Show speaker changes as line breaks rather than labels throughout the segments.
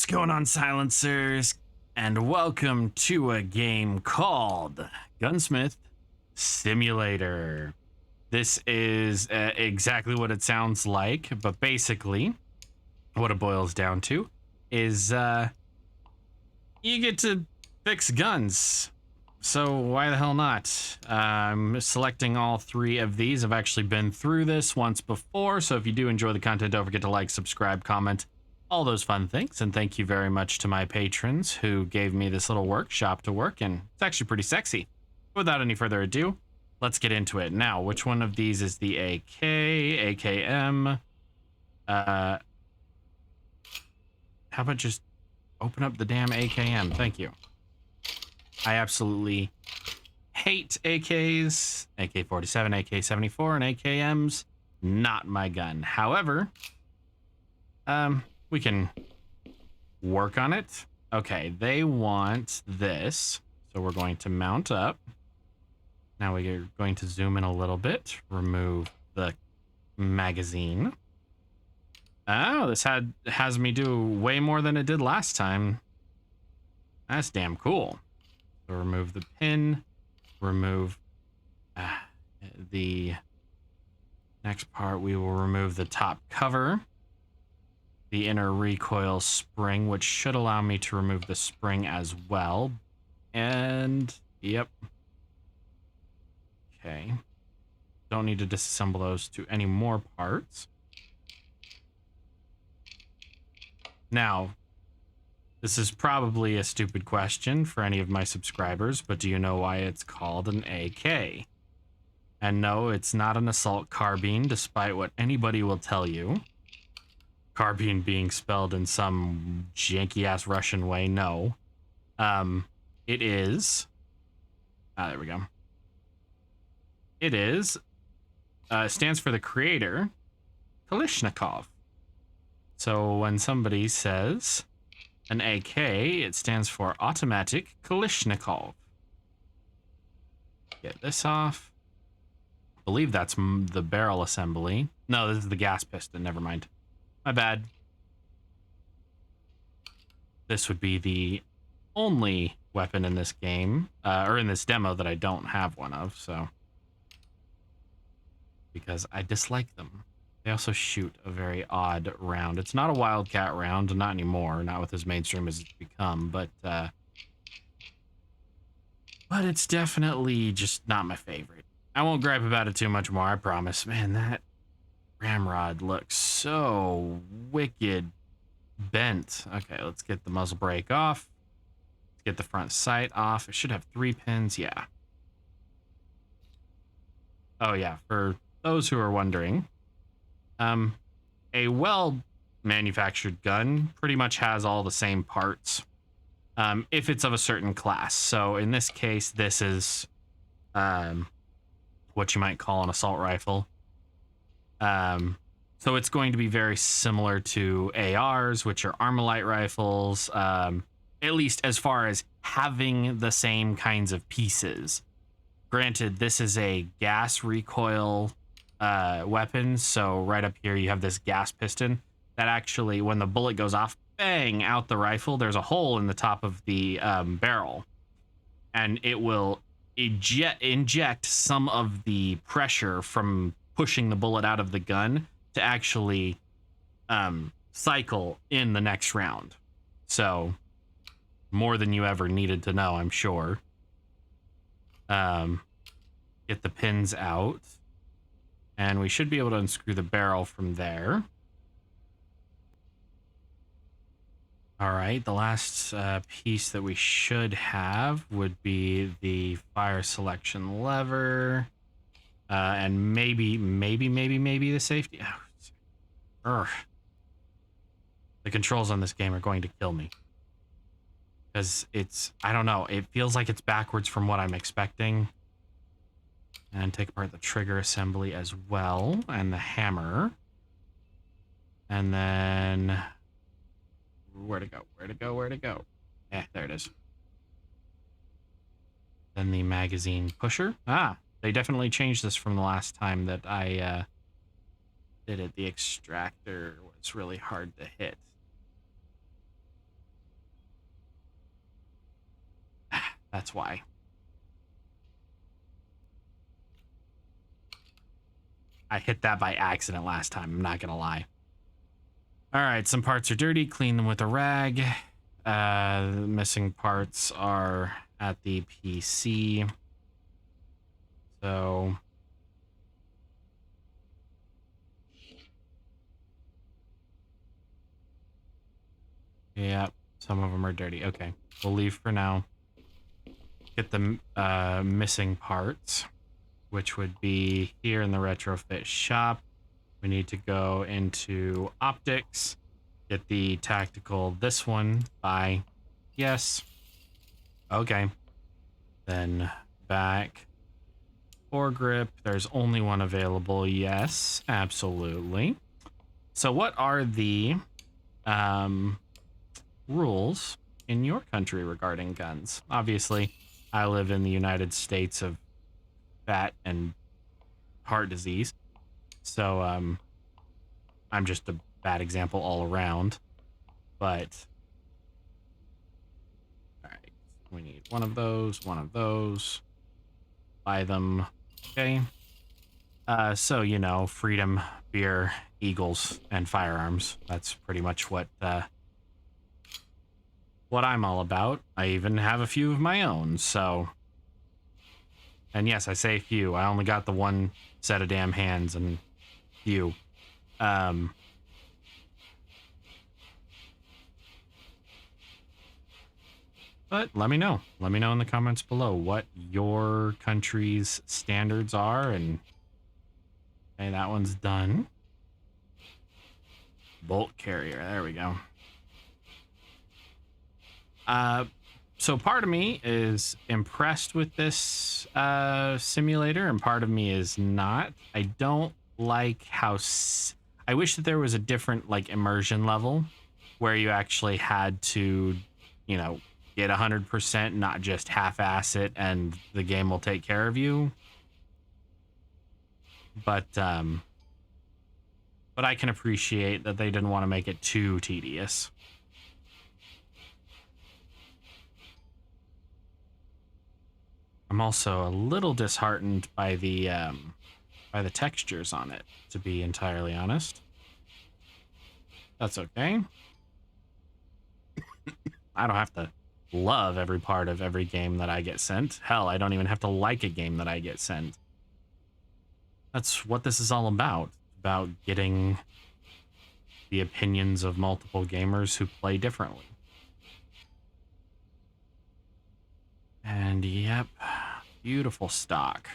going on, silencers? And welcome to a game called Gunsmith Simulator. This is exactly what it sounds like, but basically, what it boils down to is you get to fix guns. So why the hell not? I'm selecting all three of these. I've actually been through this once before, so if you do enjoy the content, don't forget to like, subscribe, comment, all those fun things. And thank you very much to my patrons who gave me this little workshop to work in. It's actually pretty sexy. Without any further ado, let's get into it. Now, which one of these is the AK, AKM? How about just open up the damn AKM? Thank you. I absolutely hate AKs, AK-47, AK-74, and AKMs. Not my gun. However, we can work on it. Okay, they want this, so we're going to mount up. Now we're going to zoom in a little bit, remove the magazine. Oh, this has me do way more than it did last time. That's damn cool. So remove the pin, remove the next part. We will remove the top cover, the inner recoil spring, which should allow me to remove the spring as well. And yep. Okay. Don't need to disassemble those to any more parts. Now, this is probably a stupid question for any of my subscribers, but do you know why it's called an AK? And no, it's not an assault carbine, despite what anybody will tell you. Carbine being spelled in some janky-ass Russian way, no. It is... there we go. It is... stands for the creator, Kalashnikov. So when somebody says... an AK, it stands for Automatic Kalashnikov. Get this off. I believe that's the barrel assembly. No, this is the gas piston. Never mind. My bad. This would be the only weapon in this game, or in this demo, that I don't have one of, so. Because I dislike them. They also shoot a very odd round. It's not a Wildcat round, not anymore, not with as mainstream as it's become, but it's definitely just not my favorite. I won't gripe about it too much more, I promise. Man, that ramrod looks so wicked bent. Okay, let's get the muzzle brake off. Let's get the front sight off. It should have 3 pins, yeah. Oh yeah, for those who are wondering, a well-manufactured gun pretty much has all the same parts, if it's of a certain class. So in this case, this is what you might call an assault rifle. So it's going to be very similar to ARs, which are Armalite rifles, at least as far as having the same kinds of pieces. Granted, this is a gas recoil weapon, so right up here you have this gas piston that actually, when the bullet goes off, bang, out the rifle, there's a hole in the top of the barrel, and it will inject some of the pressure from pushing the bullet out of the gun to actually cycle in the next round. So more than you ever needed to know, I'm sure. Get the pins out, and we should be able to unscrew the barrel from there. All right, the last piece that we should have would be the fire selection lever, and maybe the safety. The controls on this game are going to kill me, because it's, I don't know, it feels like it's backwards from what I'm expecting. And take apart the trigger assembly as well, and the hammer. And then, where to go? There it is. Then the magazine pusher. They definitely changed this from the last time that I did it. The extractor was really hard to hit. That's why. I hit that by accident last time. I'm not going to lie. All right, some parts are dirty. Clean them with a rag. The missing parts are at the PC. So... yeah, some of them are dirty. Okay, we'll leave for now. Get the missing parts, which would be here in the retrofit shop. We need to go into optics, get the tactical, this one, buy. Yes. Okay. Then back. Foregrip, there's only one available. Yes, absolutely. So what are the rules in your country regarding guns? Obviously, I live in the United States of fat and heart disease. So I'm just a bad example all around. But all right, we need one of those, buy them. Okay. So, you know, freedom, beer, eagles, and firearms. That's pretty much what I'm all about. I even have a few of my own, so... and yes, I say few. I only got the one set of damn hands and few. But let me know. Let me know in the comments below what your country's standards are. And okay, that one's done. Bolt carrier. There we go. So part of me is impressed with this simulator, and part of me is not. I don't like how... I wish that there was a different, like, immersion level where you actually had to, you know, get 100%, not just half-ass it, and the game will take care of you. But I can appreciate that they didn't want to make it too tedious. I'm also a little disheartened by the textures on it, to be entirely honest. That's okay. I don't have to love every part of every game that I get sent. Hell, I don't even have to like a game that I get sent. That's what this is all about getting the opinions of multiple gamers who play differently. And yep, beautiful stock.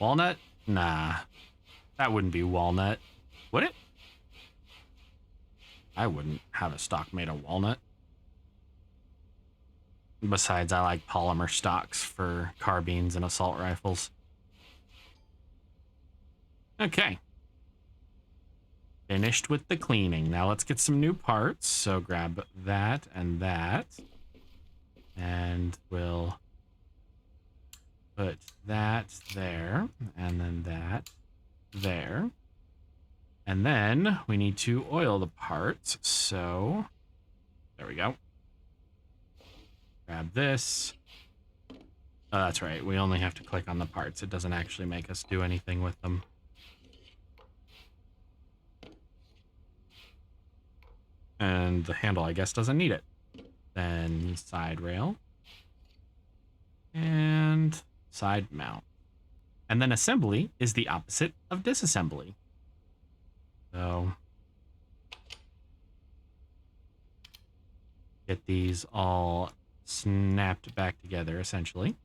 Walnut? Nah, that wouldn't be walnut, would it? I wouldn't have a stock made of walnut. Besides, I like polymer stocks for carbines and assault rifles. Okay. Finished with the cleaning. Now let's get some new parts. So grab that and that. And we'll put that there. And then that there. And then we need to oil the parts. So there we go. Grab this. Oh, that's right. We only have to click on the parts. It doesn't actually make us do anything with them. And the handle, I guess, doesn't need it. Then side rail. And side mount. And then assembly is the opposite of disassembly. So get these all snapped back together, essentially.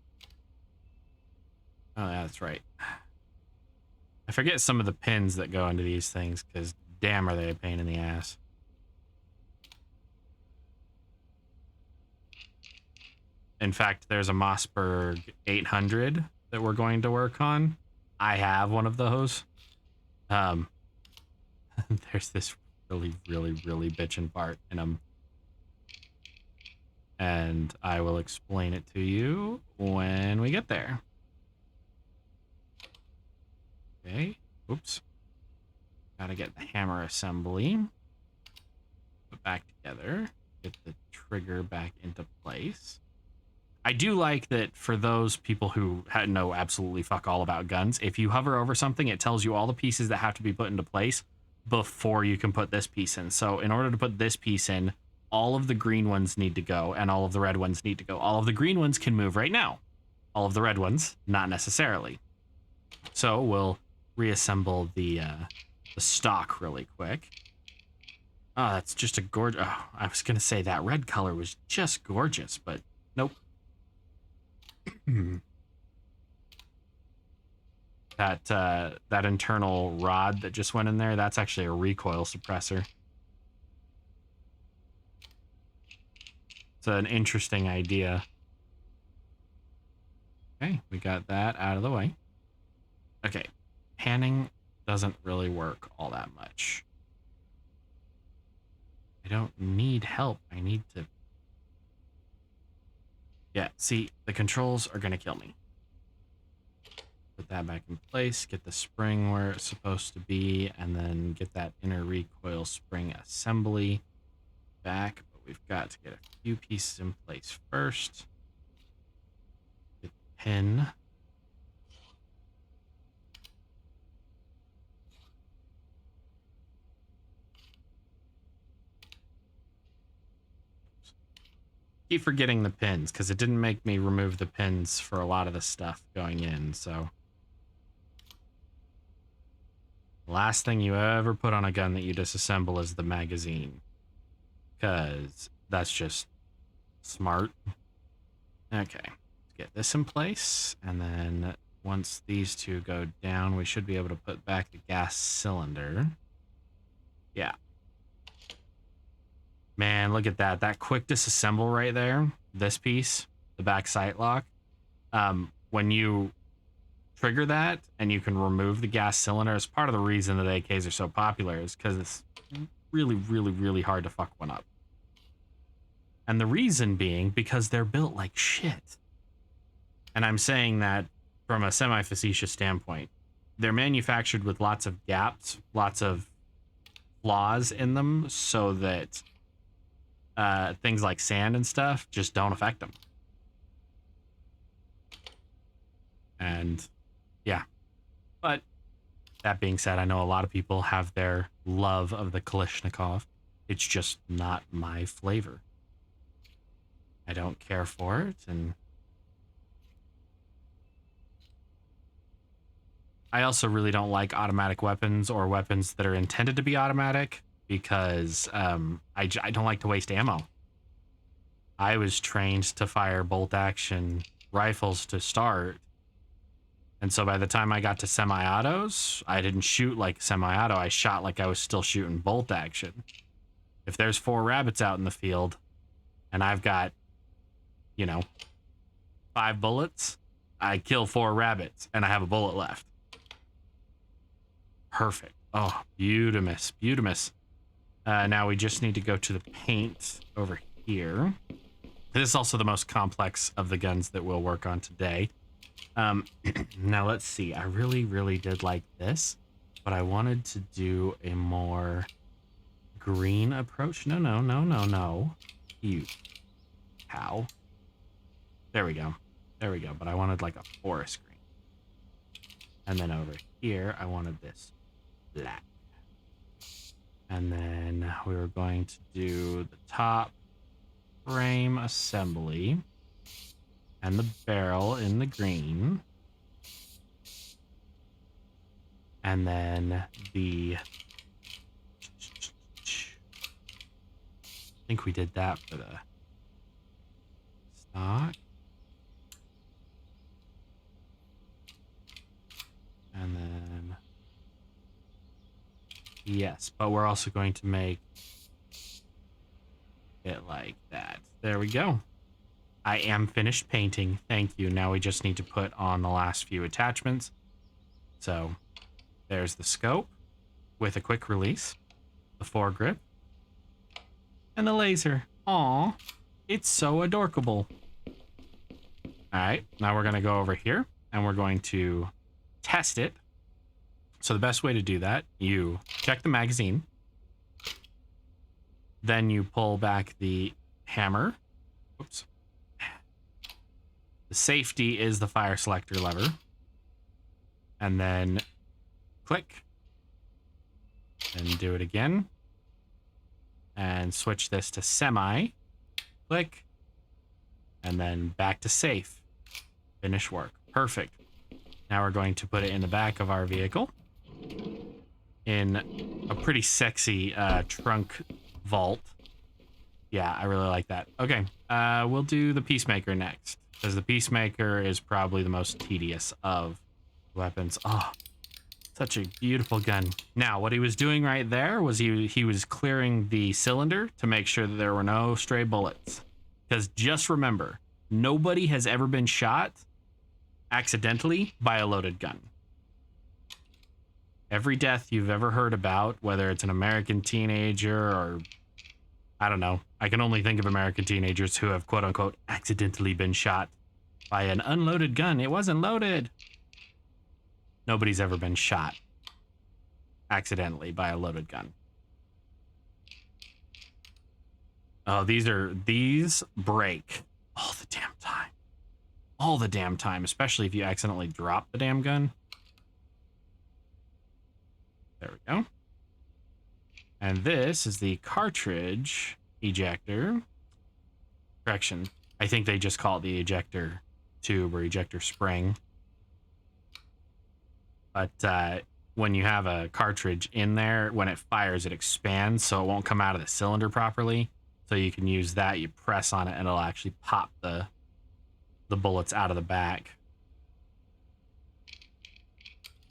Oh, that's right. I forget some of the pins that go into these things, because damn are they a pain in the ass. In fact, there's a Mossberg 800 that we're going to work on. I have one of those. There's this really bitchin' part in them. And I will explain it to you when we get there. Okay. Oops. Gotta get the hammer assembly. Put back together. Get the trigger back into place. I do like that for those people who know absolutely fuck all about guns, if you hover over something, it tells you all the pieces that have to be put into place before you can put this piece in. So in order to put this piece in, all of the green ones need to go and all of the red ones need to go. All of the green ones can move right now. All of the red ones, not necessarily. So we'll reassemble the stock really quick. Oh, that's just a gorgeous... Oh, I was going to say that red color was just gorgeous, but nope. That internal rod that just went in there, that's actually a recoil suppressor. It's an interesting idea. Okay, we got that out of the way. Okay, panning doesn't really work all that much. I don't need help. I need to... Yeah, see, the controls are going to kill me. Put that back in place, get the spring where it's supposed to be, and then get that inner recoil spring assembly back. But we've got to get a few pieces in place first. Get the pin. Keep forgetting the pins because it didn't make me remove the pins for a lot of the stuff going in. So last thing you ever put on a gun that you disassemble is the magazine, because that's just smart. Okay, let's get this in place, and then once these two go down, we should be able to put back the gas cylinder. Yeah. Man, look at that. That quick disassemble right there. This piece, the back sight lock. When you trigger that and you can remove the gas cylinder, it's part of the reason that AKs are so popular is because it's really, really, really hard to fuck one up. And the reason being because they're built like shit. And I'm saying that from a semi-facetious standpoint. They're manufactured with lots of gaps, lots of flaws in them so that things like sand and stuff just don't affect them. And yeah, but that being said, I know a lot of people have their love of the Kalashnikov. It's just not my flavor. I don't care for it, and I also really don't like automatic weapons or weapons that are intended to be automatic because I don't like to waste ammo. I was trained to fire bolt action rifles to start. And so by the time I got to semi-autos, I didn't shoot like semi-auto. I shot like I was still shooting bolt action. If there's 4 rabbits out in the field and I've got, 5 bullets, I kill 4 rabbits and I have a bullet left. Perfect. Oh, beautimous, beautimous. Now we just need to go to the paint over here. This is also the most complex of the guns that we'll work on today. Now let's see. I really, really did like this, but I wanted to do a more green approach. No. You cow. There we go. There we go. But I wanted like a forest green. And then over here, I wanted this black. And then we were going to do the top frame assembly and the barrel in the green. And then the... I think we did that for the stock. And then... Yes, but we're also going to make it like that. There we go. I am finished painting. Thank you. Now we just need to put on the last few attachments. So there's the scope with a quick release, the foregrip, and the laser. Aw, it's so adorkable. All right, now we're going to go over here and we're going to test it. So the best way to do that, you check the magazine, then you pull back the hammer. Oops. The safety is the fire selector lever. And then click. And do it again. And switch this to semi. Click. And then back to safe. Finish work. Perfect. Now we're going to put it in the back of our vehicle. In a pretty sexy trunk vault. Yeah, I really like that. Okay, we'll do the Peacemaker next. Because the Peacemaker is probably the most tedious of weapons. Oh, such a beautiful gun. Now, what he was doing right there was he was clearing the cylinder to make sure that there were no stray bullets. Because just remember, nobody has ever been shot accidentally by a loaded gun. Every death you've ever heard about, whether it's an American teenager or, I don't know, I can only think of American teenagers who have quote unquote accidentally been shot by an unloaded gun. It wasn't loaded. Nobody's ever been shot accidentally by a loaded gun. Oh, these break all the damn time. All the damn time, especially if you accidentally drop the damn gun. There we go. And this is the cartridge ejector. Correction. I think they just call it the ejector tube or ejector spring. But when you have a cartridge in there, when it fires, it expands, so it won't come out of the cylinder properly. So you can use that. You press on it, and it'll actually pop the bullets out of the back.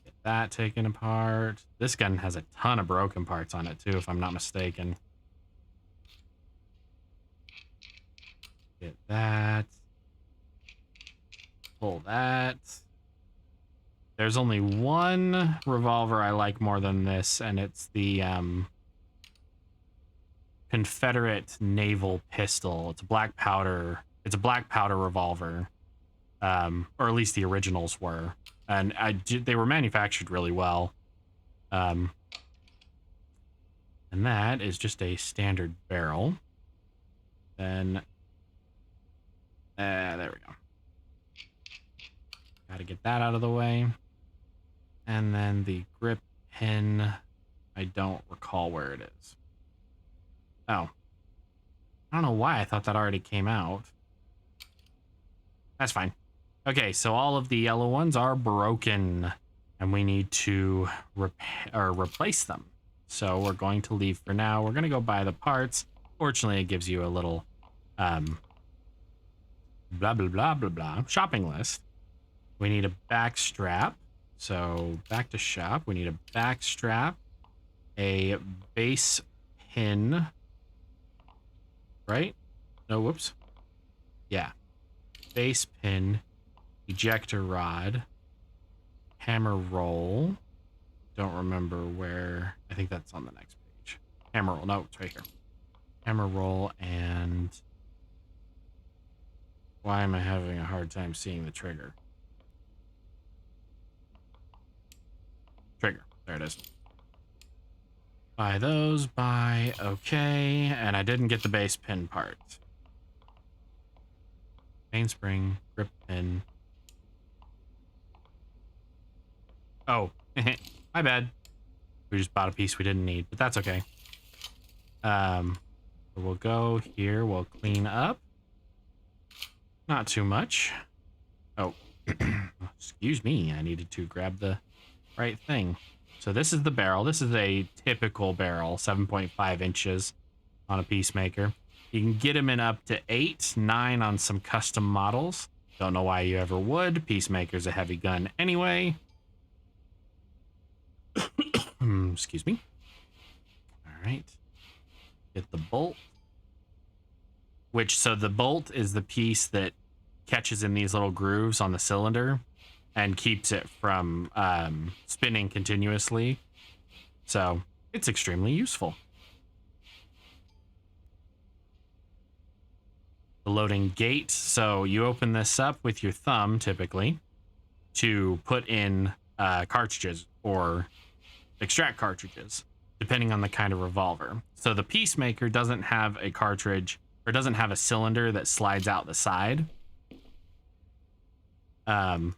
Get that taken apart. This gun has a ton of broken parts on it, too, if I'm not mistaken. Get that. Pull that. There's only one revolver I like more than this, and it's the Confederate naval pistol. It's a black powder. It's a black powder revolver, or at least the originals were, and they were manufactured really well. And that is just a standard barrel. Then, there we go. Got to get that out of the way. And then the grip pin, I don't recall where it is. Oh. I don't know why I thought that already came out. That's fine. Okay, so all of the yellow ones are broken, and we need to replace them. So we're going to leave for now. We're going to go buy the parts. Fortunately, it gives you a little blah, blah, blah, blah, blah shopping list. We need a back strap. So back to shop. We need a back strap, a base pin, right? No, whoops. Yeah. Base pin, ejector rod, hammer roll. Don't remember where. I think that's on the next page. Hammer roll. No, it's right here. Hammer roll and... Why am I having a hard time seeing the trigger? Trigger. There it is. Buy those. Buy. Okay. And I didn't get the base pin part. Mainspring. Grip pin. Oh. My bad. We just bought a piece we didn't need, but that's okay. We'll go here. We'll clean up. Not too much. Oh. Excuse me. I needed to grab the right thing. So this is the barrel. This is a typical barrel, 7.5 inches on a Peacemaker. You can get them in up to 8, 9 on some custom models. Don't know why you ever would. Peacemaker's a heavy gun anyway. Excuse me. All right. Get the bolt. So the bolt is the piece that catches in these little grooves on the cylinder and keeps it from spinning continuously. So it's extremely useful. The loading gate. So you open this up with your thumb, typically, to put in cartridges or extract cartridges, depending on the kind of revolver. So the Peacemaker doesn't have a cartridge or doesn't have a cylinder that slides out the side. Um,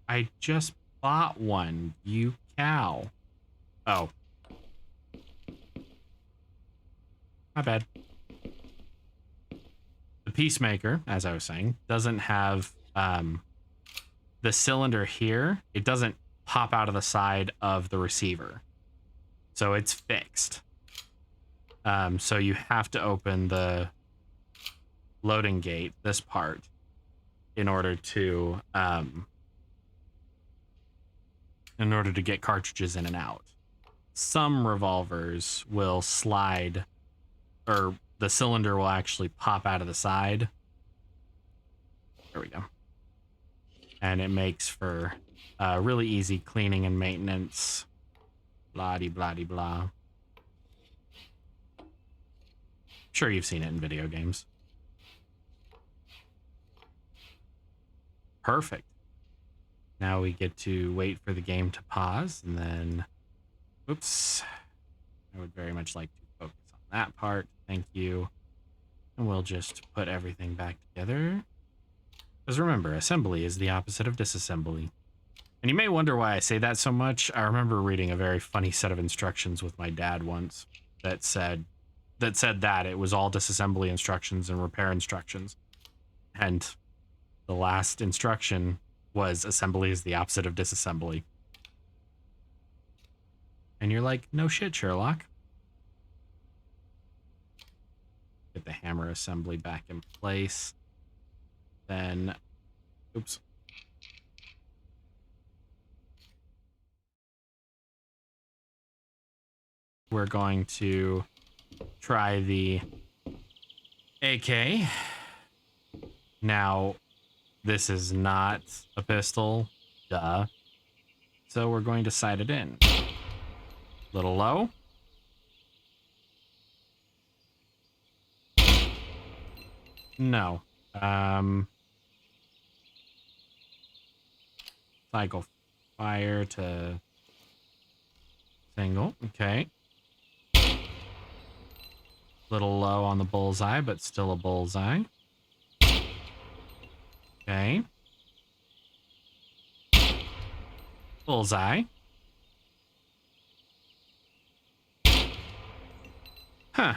I just bought one, you cow. Oh. My bad. The Peacemaker, as I was saying, doesn't have the cylinder here. It doesn't pop out of the side of the receiver. So it's fixed. So you have to open the loading gate, this part, in order to get cartridges in and out. Some revolvers will slide, or the cylinder will actually pop out of the side. There we go. And it makes for really easy cleaning and maintenance. Blah-de-blah-de-blah. Sure, you've seen it in video games. Perfect. Now we get to wait for the game to pause, and then, oops, I would very much like to focus on that part. Thank you. And we'll just put everything back together. Because remember, assembly is the opposite of disassembly. And you may wonder why I say that so much. I remember reading a very funny set of instructions with my dad once that said that it was all disassembly instructions and repair instructions. And the last instruction was assembly is the opposite of disassembly. And you're like, no shit, Sherlock. Get the hammer assembly back in place. Then, oops. We're going to try the AK. Now, this is not a pistol, duh. So we're going to sight it in. Little low. No. Cycle fire to single. Okay. Little low on the bullseye, but still a bullseye. Okay. Bullseye. Huh.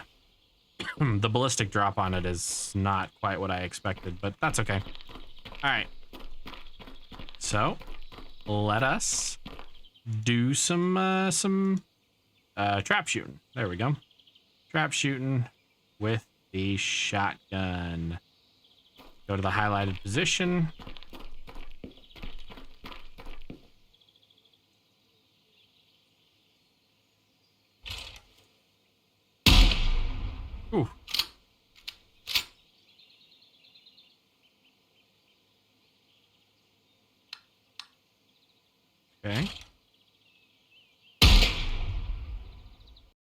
The ballistic drop on it is not quite what I expected, but that's okay. All right. So, let us do some trap shooting. There we go. Trap shooting with the shotgun. Go to the highlighted position. Ooh. Okay.